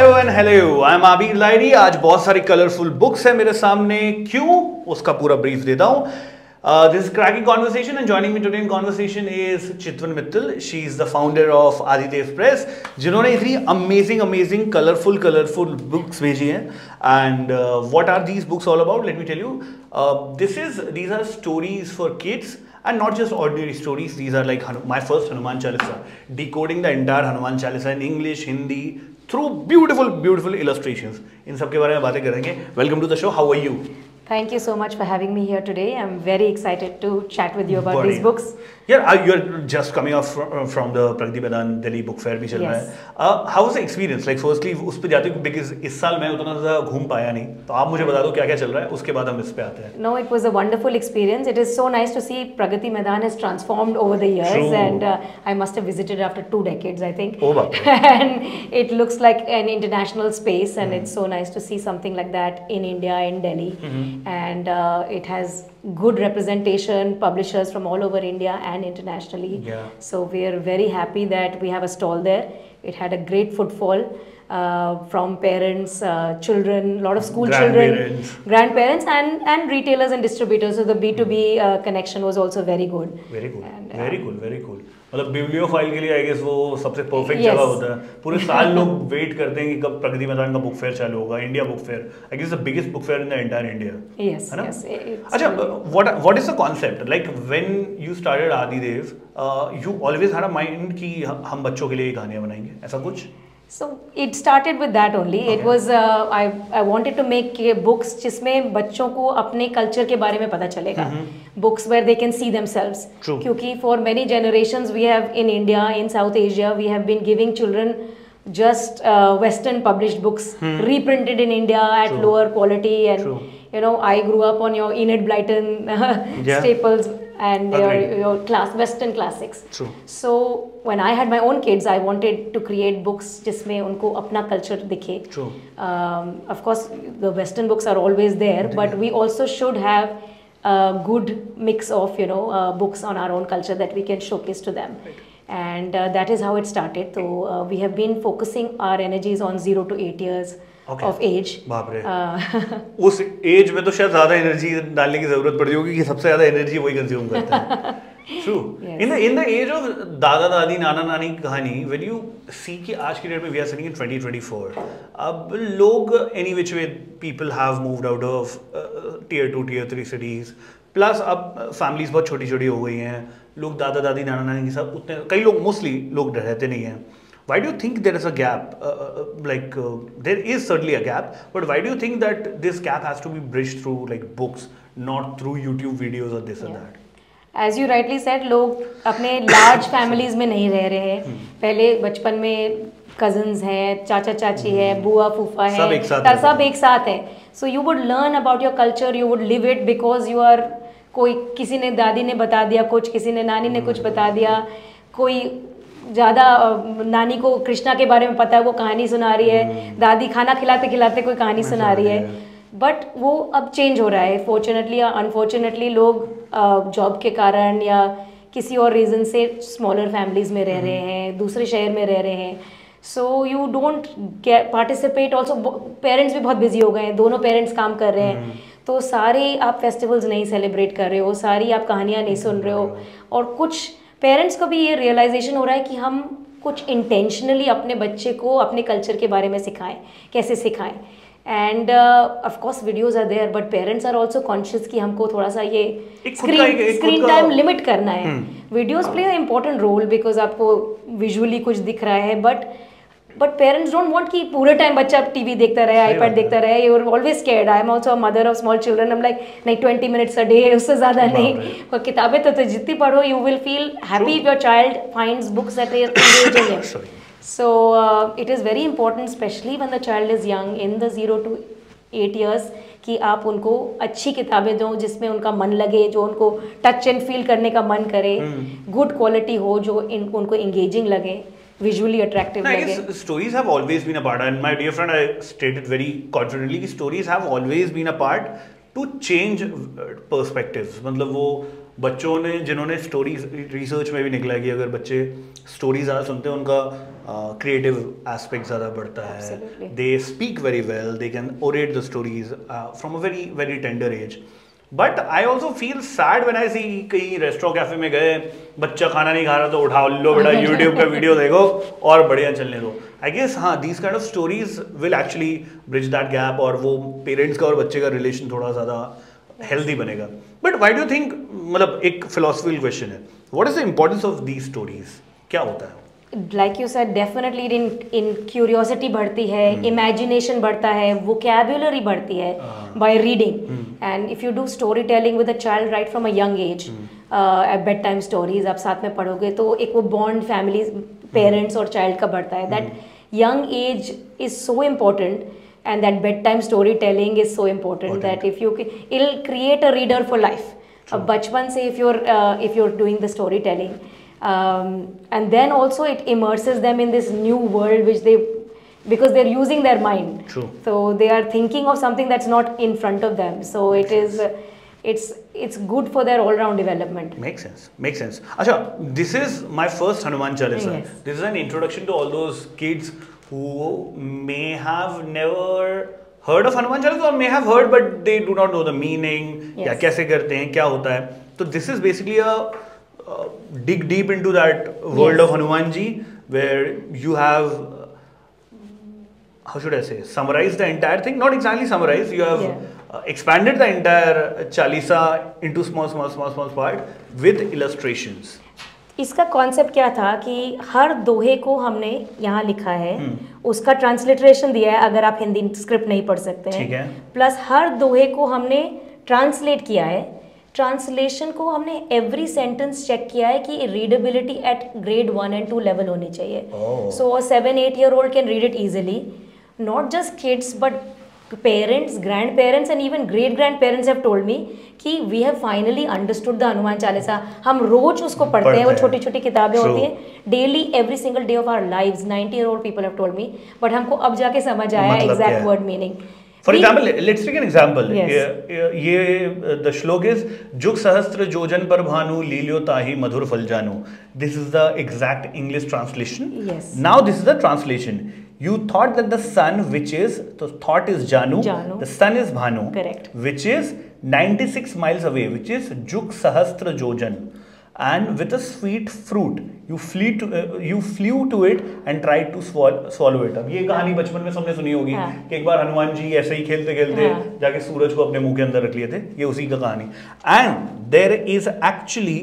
Hello and hello, I am Abir Lahiri. आज बहुत सारी कलरफुल बुक्स है मेरे सामने, क्यों उसका पूरा ब्रीफ देता हूँ। This is cracking conversation and joining me today in conversation is Chitwan Mittal. She is the founder of Itihas Press, जिन्होंने इतनी amazing colorful books भेजी हैं। And what are these books all about? Let me tell you. These are stories for kids. And not just ordinary stories, these are like my first Hanuman Chalisa, decoding the entire Hanuman Chalisa in English, Hindi, through beautiful illustrations. In सब के बारे में बातें करेंगे। Welcome to the show. How are you? Thank you so much for having me here today. I'm very excited to chat with you about these books. Yeah, you're just coming off from the Pragati Madan Delhi Book Fair भी चल रहा है. How was the experience? Like firstly उस पे जाते हो because इस साल मैं उतना ज़्यादा घूम पाया नहीं, तो आप मुझे बता दो क्या क्या चल रहा है, उसके बाद हम इस पे आते हैं. No, it was a wonderful experience. It is so nice to see Pragati Madan has transformed over the years. True. And I must have visited after 2 decades, I think. Oh, and it looks like an international space, and it's so nice to see something like that in India, in Delhi. And it has good representation, publishers from all over India and internationally. Yeah. So we are very happy that we have a stall there. It had a great footfall from parents, children, a lot of school children, grandparents and retailers and distributors. So the B2B connection was also very good. Very good. And, very cool. मतलब bibliophile के लिए I guess वो सबसे perfect जगह होता है। पूरे साल लोग वेट करते हैं कि कब प्रगति मैदान का बुक फेयर चालू होगा। India book fair I guess the biggest book fair in the entire India. Yes, yes. अच्छा, what is the concept? Like when you started Adidev, you always had a mind कि हम बच्चों के लिए कहानियां बनाएंगे, ऐसा कुछ? So it started with that only. Okay. It was I wanted to make books जिसमें बच्चों को अपने culture के बारे में पता चलेगा. Books where they can see themselves. True. क्योंकि for many generations we have in India, in South Asia, we have been giving children just Western published books reprinted in India at lower quality, and you know, I grew up on your Enid Blyton staples and your Western classics. True. So when I had my own kids, I wanted to create books जिसमें उनको अपना culture दिखे. True. Of course, the Western books are always there, but we also should have a good mix of books on our own culture that we can showcase to them. Right. And that is how it started. So we have been focusing our energies on 0 to 8 years of age. बाप रे। उस as में तो शायद ज़्यादा energy डालने की ज़रूरत पड़ती होगी कि सबसे ज़्यादा एनर्जी वही कंज्यूम करता है। True. Yes. In the age of दादा दादी नाना नानी की कहानी, when you see कि आज की डेट में we are sitting in 2024, अब लोग any which way people have moved out of tier 2, tier 3 cities. Plus अब फैमिलीज बहुत छोटी छोटी हो गई हैं, लोग दादा दादी नाना नानी के साथ उतने, कई लोग मोस्टली लोग रहते नहीं हैं. Why do you think there is a gap? There is certainly a gap, but why do you think that this gap has to be bridged through like books, not through YouTube videos or this or that? As you rightly said, लोग अपने large families में नहीं रह रहे हैं. पहले बचपन में cousins हैं, चाचा चाची है, बुआ फूफा है, सब एक साथ हैं. So you would learn about your culture, you would live it because you are कोई किसी ने दादी ने बता दिया कुछ, किसी ने नानी ने कुछ बता दिया, कोई ज़्यादा नानी को कृष्णा के बारे में पता है वो कहानी सुना रही है, दादी खाना खिलाते खिलाते कोई कहानी सुना रही है. बट वो अब चेंज हो रहा है. फॉर्चुनेटली या अनफॉर्चुनेटली लोग जॉब के कारण या किसी और रीज़न से स्मॉलर फैमिलीज़ में रह रहे हैं, दूसरे शहर में रह रहे हैं. So you don't participate. Also parents भी बहुत बिजी हो गए हैं, दोनों पेरेंट्स काम कर रहे हैं, तो सारे आप फेस्टिवल्स नहीं सेलिब्रेट कर रहे हो, सारी आप कहानियाँ नहीं सुन रहे हो. और कुछ पेरेंट्स को भी ये रियलाइजेशन हो रहा है कि हम कुछ इंटेंशनली अपने बच्चे को अपने कल्चर के बारे में सिखाएं, कैसे सिखाएं. And of course videos are there, but parents are also conscious कि हमको थोड़ा सा ये स्क्रीन टाइम लिमिट करना है. Videos play a important role because आपको विजुअली कुछ दिख रहा है, बट पेरेंट्स डोंट वांट कि पूरे टाइम बच्चा टीवी देखता रहे, आईपैड देखता रहे. You are always scared. I am also a mother of small children. I am like नहीं, 20 मिनट्स अ डे, उससे ज़्यादा नहीं. और किताबें तो जितनी पढ़ो you will feel happy if your child finds books that are engaging him. So it is very important, especially when the child is young, in the 0 to 8 years, कि आप उनको अच्छी किताबें दो जिसमें उनका मन लगे, जो उनको टच एंड फील करने का मन करे, गुड क्वालिटी हो, जो उनको engaging लगे, visually attractive lage. I guess stories have always been a part, and my dear friend, I stated very confidently कि stories have always been a part. To change perspectives. मतलब वो बच्चों ने जिन्होंने स्टोरीज रिसर्च में भी निकला है कि अगर बच्चे स्टोरीज ज़्यादा सुनते हैं उनका क्रिएटिव एस्पेक्ट ज़्यादा बढ़ता है. They speak very well, they can orate the stories from a very very tender age. But I also feel sad when I see कहीं रेस्टोरेंट कैफे में गए, बच्चा खाना नहीं खा रहा तो उठाओ लो बेटा यूट्यूब का वीडियो देखो और बढ़िया चलने दो. आई गेस हाँ, these kind of stories will actually bridge that gap और वो पेरेंट्स का और बच्चे का रिलेशन थोड़ा ज़्यादा हेल्दी बनेगा. But why do you think, मतलब एक फिलोसफिकल क्वेश्चन है, what is the importance of these stories? क्या होता है? Like you said, definitely in curiosity बढ़ती है, imagination बढ़ता है, vocabulary बढ़ती है by reading. And if you do storytelling with a child right from a young age, bedtime stories आप साथ में पढ़ोगे तो एक वो bond family parents और child का बढ़ता है. That young age is so important, and that bedtime storytelling is so important that if you it'll create a reader for life. बचपन से if you're doing the storytelling. And then also it immerses them in this new world because they're using their mind. True. So they are thinking of something that's not in front of them. So it's good for their all-round development. Makes sense. Acha, this is my first Hanuman Chalisa. Yes. This is an introduction to all those kids who may have never heard of Hanuman Chalisa or may have heard but they do not know the meaning. Yes. या कैसे करते हैं, क्या होता है. So this is basically a dig deep into that world of Hanumanji, where you have how should I say, summarized the entire thing? Not exactly summarized. You have expanded the entire Chalisa into small part with illustrations. इसका concept क्या था कि हर दोहे को हमने यहाँ लिखा है, उसका ट्रांसलिटरेशन दिया है अगर आप हिंदी स्क्रिप्ट नहीं पढ़ सकते हैं. ठीक है. प्लस हर दोहे को हमने ट्रांसलेट किया है. ट्रांसलेशन को हमने एवरी सेंटेंस चेक किया है कि readability at grade 1 and 2 level होनी चाहिए. So 7-8 year old can read it easily. Not just kids but parents, grand parents and even great grand parents have told me कि we have finally understood the Hanuman Chalisa. हम रोज उसको पढ़ते हैं, वो छोटी छोटी किताबें होती हैं daily, every single day of our lives. 90 year old people have told me, but हमको अब जाके समझ आया exact word meaning. For example, let's take an example. ये the श्लोक is जुग सहस्त्र जोजन पर भानु लील्यो ताहि मधुर फल जानू. This is the exact English translation. Yes. Now this is the translation. You thought that the sun, which is, so thought is Janu. The sun is Bhanu. Correct. Which is 96 miles away, which is Juk Sahastra Jojan. And with a sweet fruit, you flew to it and tried to swallow it. अब ये कहानी बचपन में सबने सुनी होगी कि एक बार हनुमान जी ऐसे ही खेलते खेलते जाके सूरज को अपने मुंह के अंदर रख लिए थे. ये उसी का कहानी. And there is actually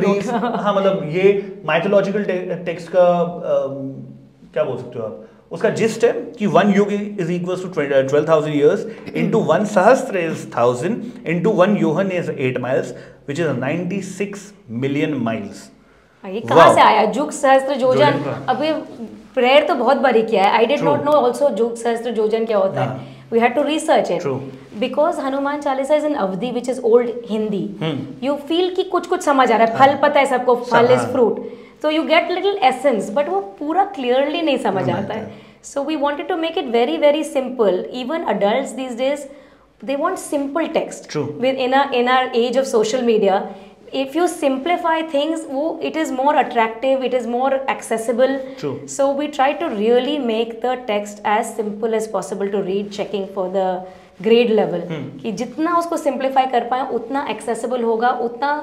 brief, हाँ मतलब ये mythological text का क्या बोल सकते हो आप, उसका जिस्ट है कि 1 युग is equals to 12,000 years, into 1 सहस्त्र is 1,000, into 1 Yohan is 8 miles, which is 96 million miles. ये कहाँ से आया जुग सहस्त्र जोजन? अभी प्रेयर तो बहुत बारी किया है. I did not know also जुग सहस्त्र जोजन क्या होता है. We had to research it. Because Hanuman Chalisa is in Avdi, which is old Hindi. You feel कि कुछ समझ आ रहा है. फल पता है सबको, फल is fruit. So you get little essence, but वो पूरा clearly नहीं समझ आता है. So we wanted to make it very very simple. Even adults these days, they want simple text. True. In our age of social media, if you simplify things, it is more attractive, it is more accessible. True. So we try to really make the text as simple as possible to read, checking for the grade level. कि जितना उसको simplify कर पाए उतना accessible होगा, उतना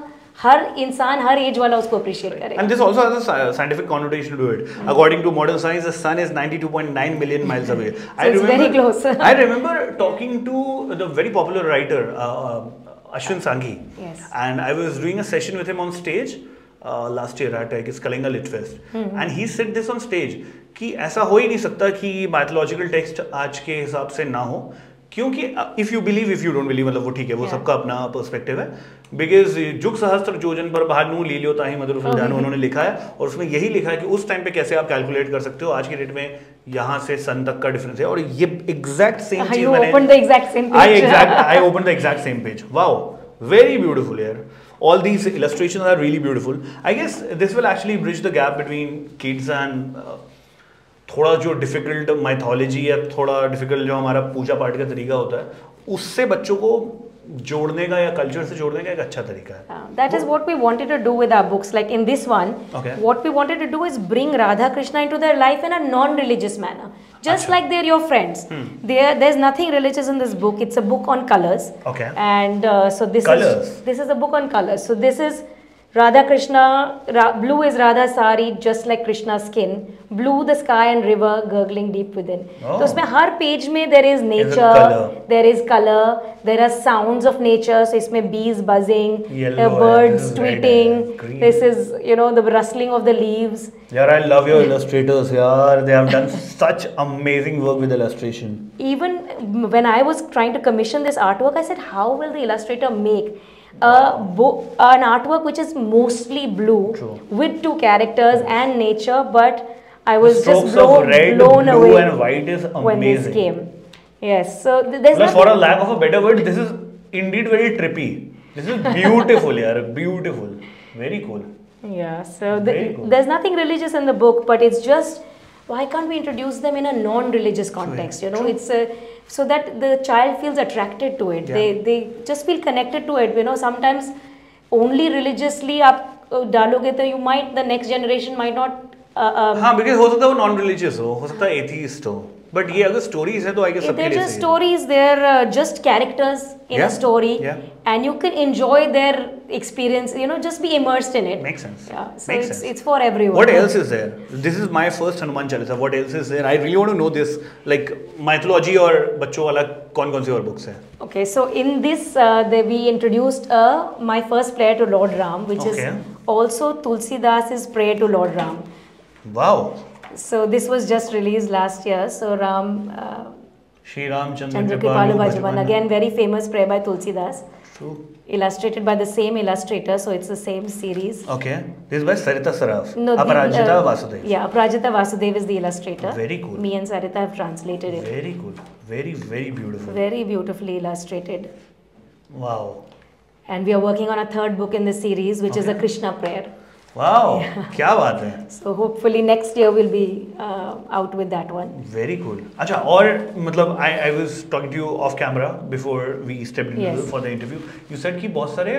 हर इंसान हर as वाला उसको अप्रिशिएट करेगा. And this also has a scientific connotation to it. According to modern science, the sun is 92.9 million miles away. So it's very close. I remember talking to the very popular writer Ashwin Sanghi. Yes. And I was doing a session with him on stage last year at his Kalinga Lit Fest. And he said this on stage कि ऐसा हो ही नहीं सकता कि mythological text आज के हिसाब से ना हो, क्योंकि if you believe if you don't believe, मतलब वो ठीक है, वो सबका अपना पर्सपेक्टिव है. बिकॉज जुग सहस्त्र जोजन पर भानु लील्यो ताहि मधुर फल जानू उन्होंने लिखा है, और उसमें यही लिखा है कि उस टाइम पे कैसे आप कैलकुलेट कर सकते हो. आज की डेट में यहाँ से सन तक का डिफरेंस है, और ये एग्जैक्ट सेम चीज मैंने I open the exact same page. Wow, very beautiful यार. All these illustrations are really beautiful. I guess this will actually bridge the gap between kids and थोड़ा जो डिफिकल्ट माइथोलॉजी या थोड़ा डिफिकल्ट जो हमारा पूजा पाठ का तरीका होता है उससे बच्चों को जोड़ने का या कल्चर से जोड़ने का एक अच्छा तरीका है. That is what we wanted to do with our books. Like in this one, what we wanted to do is bring Radha Krishna into their life in a non-religious manner. Just like they're your friends. There's nothing religious in this book. It's a book on colors. Okay. And so this is a book on colors. So this is Radha Krishna, blue is Radha's sari, just like Krishna's skin. Blue the sky and river gurgling deep within. So उसमें हर page में there is nature, there is color, there are sounds of nature. So इसमें bees buzzing, birds tweeting. This is the rustling of the leaves. Yeah, I love your illustrators. Yeah, they have done such amazing work with illustration. Even when I was trying to commission this artwork, I said, how will the illustrator make an artwork which is mostly blue with two characters and nature, but I was just blown away. Blue and white is amazing when this came. Yes, so there's plus, for a lack of a better word, this is indeed very trippy. This is beautiful, yeah, beautiful, very cool. Yeah, so there's nothing religious in the book, but it's just, why can't we introduce them in a non-religious context? It's so that the child feels attracted to it. Yeah. They just feel connected to it. Sometimes only religiously आप डालोगे तो the next generation might not. हाँ, because हो सकता है वो non-religious हो सकता है atheist हो. But ये अगर stories है तो I guess सबके लिए they're just stories. They're just characters in a story, and you can enjoy their experience. Just be immersed in it. Makes sense. Yeah, so it's for everyone. What else is there? This is my first Hanuman Chalisa. What else is there? I really want to know this. Like mythology और बच्चों वाला कौन-कौन सी और books है? Okay, so in this we introduced my first prayer to Lord Ram, which is also Tulsida's prayer to Lord Ram. Wow. So this was just released last year. So Shri Ram Chandra Kripalu Bhajavan, again very famous prayer by Tulsidas. True. Illustrated by the same illustrator, so it's the same series. Okay. This is by Sarita Saraf. No, Aparajita Vasudev. Yeah, Aparajita Vasudev is the illustrator. Very cool. Me and Sarita have translated it. Very cool. Very, very beautiful. Very beautifully illustrated. Wow. And we are working on a third book in the series, which is a Krishna prayer. Wow, क्या बात है. So hopefully next year we'll be out with that one. Very cool. अच्छा, और मतलब I was talking to you off camera before we stepped into for the interview. You said कि बहुत सारे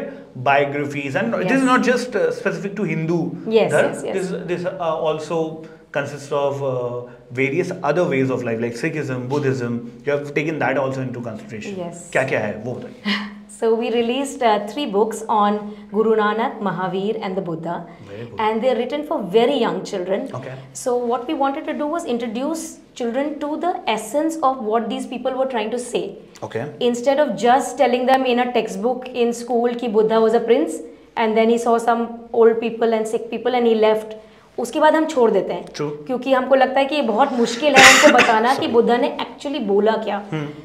biographies, and it is not just specific to Hindu. Yes. This also consists of various other ways of life like Sikhism, Buddhism. You have taken that also into consideration. Yes. क्या है वो बताइए. So we released 3 books on Guru Nanak, Mahavir and the Buddha. Very good. And they're written for very young children. Okay. So what we wanted to do was introduce children to the essence of what these people were trying to say. Okay. Instead of just telling them in a textbook in school कि Buddha was a prince and then he saw some old people and sick people and he left. उसके बाद हम छोड़ देते हैं. True. क्योंकि हमको लगता है कि ये बहुत मुश्किल है उनको बताना कि बुद्धा ने एक्चुअली बोला क्या.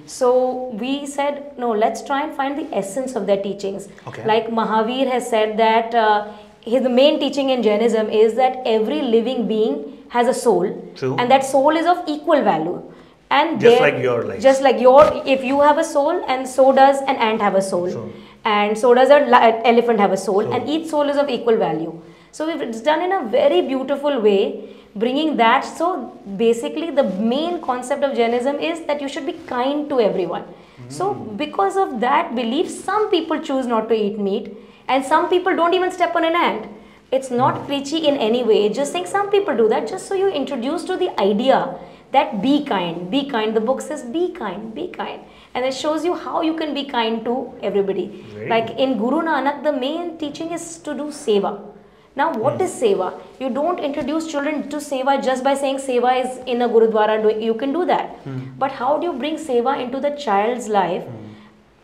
So we said no, let's try and find the essence of their teachings. Okay. Like Mahavir has said that his main teaching in Jainism is that every living being has a soul. True. And that soul is of equal value. And just like your life. Just like if you have a soul, and so does an ant have a soul. True. And so does an elephant have a soul. True. And each soul is of equal value. So it's done in a very beautiful way, bringing that. So basically the main concept of Jainism is that you should be kind to everyone. So because of that belief, some people choose not to eat meat and some people don't even step on an ant. It's not preachy in any way, just saying some people do that just so you're introduced to the idea that be kind, be kind. The book says be kind, be kind. And it shows you how you can be kind to everybody. Like in Guru Nanak, the main teaching is to do seva. Now, what is seva? You don't introduce children to seva just by saying seva is in a gurudwara. You can do that. But how do you bring seva into the child's life?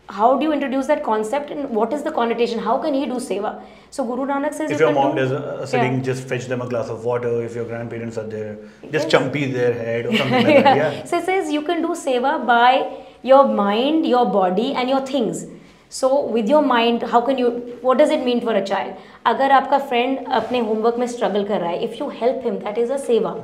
How do you introduce that concept and what is the connotation? How can he do seva? So Guru Nanak says if your mom does a sitting, just fetch them a glass of water. If your grandparents are there, just chumpy their head or something like that. Yeah. So it says you can do seva by your mind, your body and your things. So with your mind, how can you, what does it mean for a child? अगर आपका friend अपने homework में struggle कर रहा है, if you help him, that is a seva.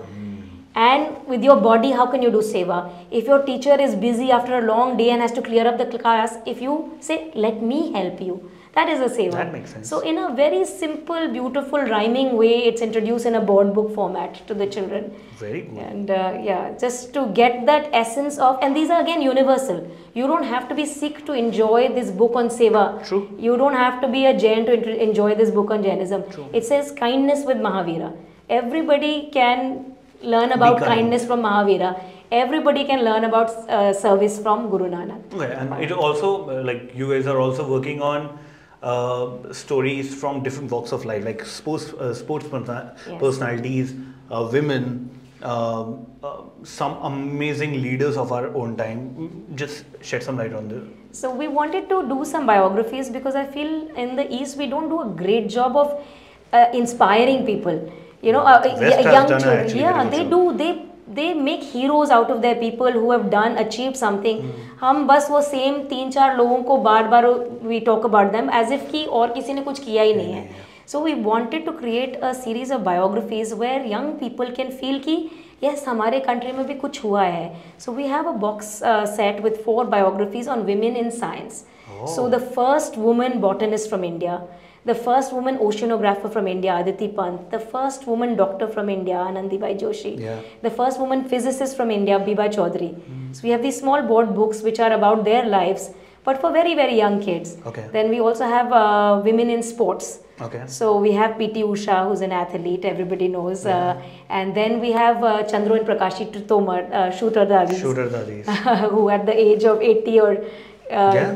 And with your body, how can you do seva? If your teacher is busy after a long day and has to clear up the class, if you say, let me help you, that is a seva. That makes sense. So in a very simple, beautiful, rhyming way, it's introduced in a board book format to the children. Very good. And yeah, just to get that essence of, and these are again universal. You don't have to be Sikh to enjoy this book on seva. True. You don't have to be a Jain to enjoy this book on Jainism. True. It says kindness with Mahavira. Everybody can learn about kindness from Mahavira. Everybody can learn about service from Guru Nanak. Okay, and it also, like you guys are also working on stories from different walks of life, like sports personalities, women, some amazing leaders of our own time. Just shed some light on this. So we wanted to do some biographies because I feel in the East we don't do a great job of inspiring people. You know, young children. Yeah, they do. They make heroes out of their people who have done, achieved something. हम बस वो same 3-4 लोगों को बार-बार we talk about them as if कि और किसी ने कुछ किया ही नहीं है. So we wanted to create a series of biographies where young people can feel कि yes, हमारे country में भी कुछ हुआ है. So we have a box set with 4 biographies on women in science. Oh. So the first woman botanist from India, the first woman oceanographer from India, Aditi Pant, the first woman doctor from India, Anandibai Joshi, the first woman physicist from India, Biba Chaudhary. So we have these small board books which are about their lives, but for very, very young kids. Okay. Then we also have women in sports. Okay. So we have PT Usha, who's an athlete, everybody knows. And then we have Chandru and Prakashi Tomar, shooter dadis, who at the age of 80 or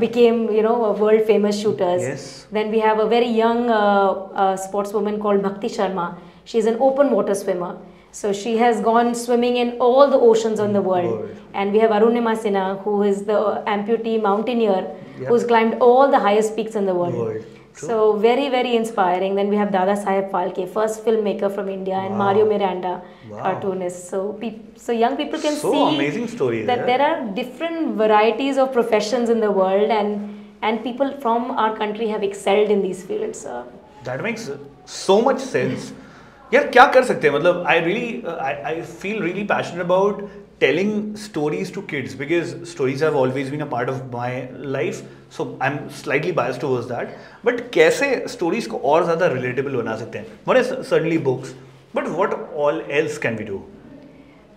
became, you know, world famous shooters. Yes. Then we have a very young sportswoman called Bhakti Sharma. She's an open water swimmer. So she has gone swimming in all the oceans on the world. And we have Arunima Sinha, who is the amputee mountaineer, who's climbed all the highest peaks in the world. So very, very inspiring. Then we have Dada Saheb Phalke, first filmmaker from India, and Mario Miranda, cartoonist. So young people can see amazing stories, that there are different varieties of professions in the world, and people from our country have excelled in these fields. That makes so much sense. यार क्या कर सकते हैं, मतलब I feel really passionate about telling stories to kids because stories have always been a part of my life, so I'm slightly biased towards that. But कैसे stories को और ज़्यादा relatable बना सकते हैं? One is certainly books, but what all else can we do?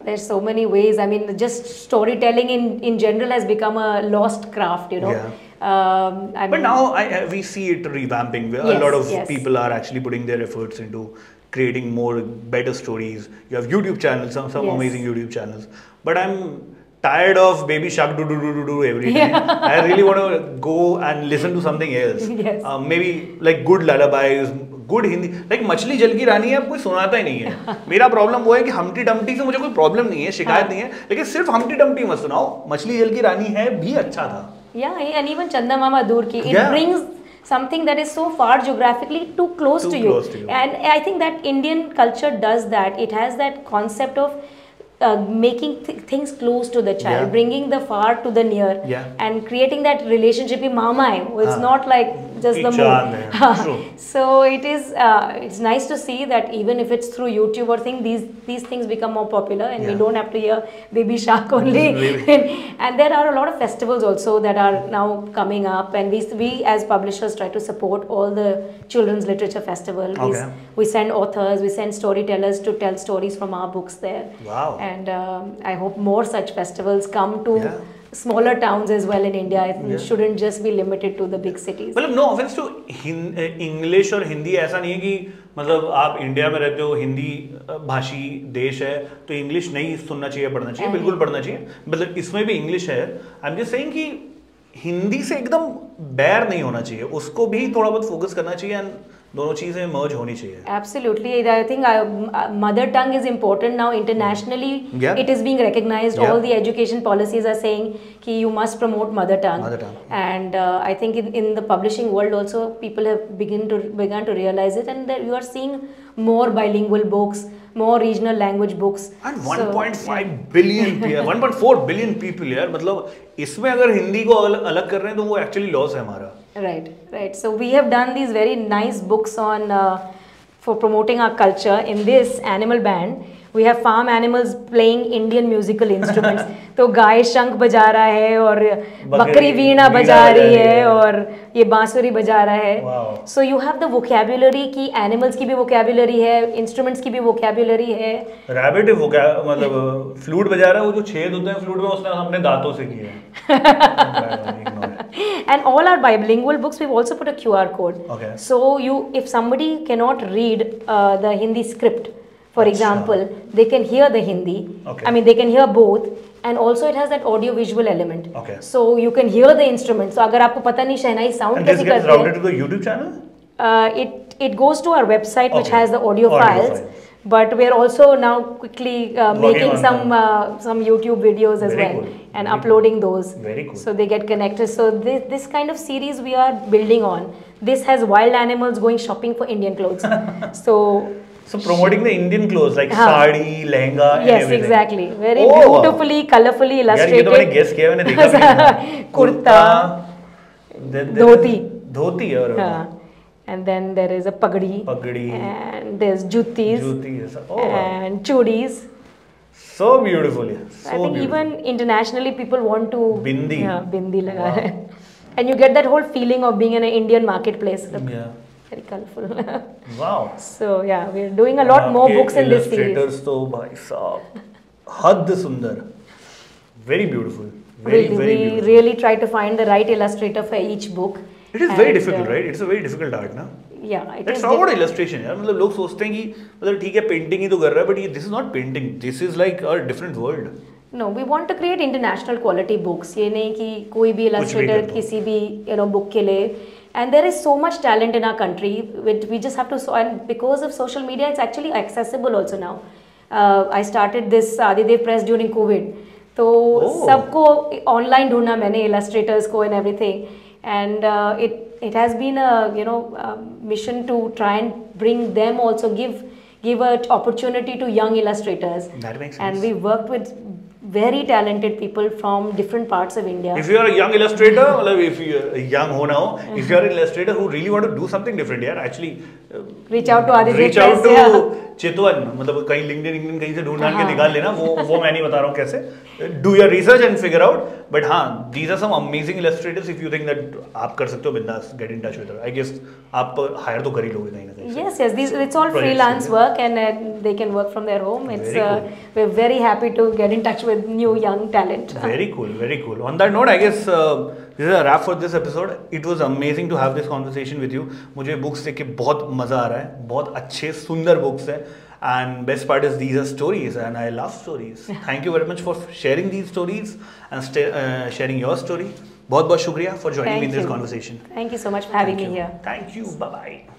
There's so many ways. I mean, just storytelling in general has become a lost craft, you know. Yeah. But now we see it revamping. A lot of people are actually putting their efforts into creating more better stories. You have YouTube channels, some amazing YouTube channels. But I'm tired of Baby Shark do every time. I really want to go and listen to something else. Maybe like good lullabies, good Hindi. Like मछली जल की रानी है, अब कोई सुनाता ही नहीं है. मेरा प्रॉब्लम वो है कि हमटी डम्टी से मुझे कोई प्रॉब्लम नहीं है, शिकायत नहीं है, लेकिन सिर्फ हमटी डम्टी मत सुनाओ. मछली जल की रानी है भी अच्छा था. Yeah, and even Chanda Mama Dur ki, it brings something that is so far geographically too close to you. And I think that Indian culture does that. It has that concept of making things close to the child, bringing the far to the near, and creating that relationship with mama hai. It's not like just the mood. So it is it's nice to see that even if it's through YouTube or these things become more popular, and we don't have to hear Baby Shark only. And there are a lot of festivals also that are now coming up, and we as publishers try to support all the children's literature festival. We send authors, we send storytellers to tell stories from our books there. Wow. And I hope more such festivals come to smaller towns as well in India. It shouldn't just be limited to the big cities. मतलब no offense to English और हिंदी, ऐसा नहीं है कि मतलब आप India में रहते हो, हिंदी भाषी देश है तो इंग्लिश नहीं सुनना चाहिए, पढ़ना चाहिए, बिल्कुल पढ़ना चाहिए. मतलब इसमें भी इंग्लिश है. आई एम जस्ट सेइंग कि हिंदी से एकदम बैर नहीं होना चाहिए, उसको भी थोड़ा बहुत फोकस करना चाहिए, एंड दोनों चीजें मर्ज होनी चाहिए. Absolutely, I think mother tongue is important now internationally. It is being recognized. All the education policies are saying कि you must promote mother tongue. And I think in the publishing world also people have begun to realize it, and that you are seeing more bilingual books, more regional language books. And 1.5 billion people, 1.4 billion people यार, मतलब इसमें अगर हिंदी को अलग कर रहे हैं तो वो actually loss है हमारा. Right. So we have done these very nice books on for promoting our culture in this Animal Band. We have farm animals playing Indian musical instruments. तो गाय शंख बजा रहा है और बकरी वीणा बजा रही है और ये बांसुरी बजा रहा है. So you have the vocabulary कि animals की भी vocabulary है, instruments की भी vocabulary है. Rabbit मतलब flute बजा रहा है, वो जो छेद होते हैं flute में उसने हमने दांतों से किए हैं. And all our bilingual books, we've also put a QR code. Okay. So if somebody cannot read the Hindi script, for example, they can hear the Hindi. Okay. I mean, they can hear both. And also it has that audio visual element. Okay. So you can hear the instrument. So अगर आपको पता नहीं शहनाई sound कैसे करती है. And this gets routed to the YouTube channel? It goes to our website, which has the audio files. But we are also now quickly making some YouTube videos as well, and uploading those. Very cool. So they get connected. So this kind of series we are building on. This has wild animals going shopping for Indian clothes. So promoting the Indian clothes like sari, lehenga, and yes, everything. Exactly. Very beautifully, colorfully illustrated. यार ये तो मैंने guess किया, मैंने देखा भी. कुर्ता, धोती और and then there is a pagdi, and there's jutis, and chudis. So beautiful. So I think beautiful. even internationally people want to bindi. Bindi laga hai. And you get that whole feeling of being in an Indian marketplace. Yeah. Very colorful. Wow. So yeah, we're doing a lot more books in this series. Illustrators to bhai sahab, hadd sundar. Very beautiful. Very beautiful. We really try to find the right illustrator for each book. It is very difficult, right? It's a very difficult art, na? Yeah, Let's talk about illustration, यार. मतलब लोग सोचते हैं कि मतलब ठीक है painting ही तो कर रहा है, but this is not painting. This is like a different world. No, we want to create international quality books. ये नहीं कि कोई भी illustrator किसी भी book के लिए. And there is so much talent in our country. We just have to, and because of social media, it's actually accessible also now. I started this Adidev Press during COVID. तो सबको online ढूंढना मैंने illustrators को and everything. And it has been a mission to try and bring them also, give an opportunity to young illustrators. That makes sense. And we worked with very talented people from different parts of India. If you are a young illustrator, if you are young ho now, if you are an illustrator who really want to do something different, yeah, actually reach out to Aabir reach out to Chitwan, मतलब कहीं LinkedIn कहीं से ढूंढ के निकाल लेना, वो मैं नहीं बता रहा हूँ कैसे. Do your research and figure out. But हाँ, these are some amazing illustrators. If you think that आप कर सकते हो, बिंदास get in touch with her. I guess आप hire तो कर ही लोगे कहीं ना कहीं. Yes, it's all freelance work, and they can work from their home. It's we're very happy to get in touch with new young talent. Very cool, very cool. On that note, I guess this is a wrap for this episode. It was amazing to have this conversation with you. मुझे books देख के बहुत मजा आ रहा है. बहुत अच्छे सुंदर books हैं. And best part is these are stories, and I love stories. Thank you very much for sharing these stories and sharing your story. बहुत बहुत शुक्रिया for joining me in this conversation. Thank you so much for having me here. Thank you. Bye bye.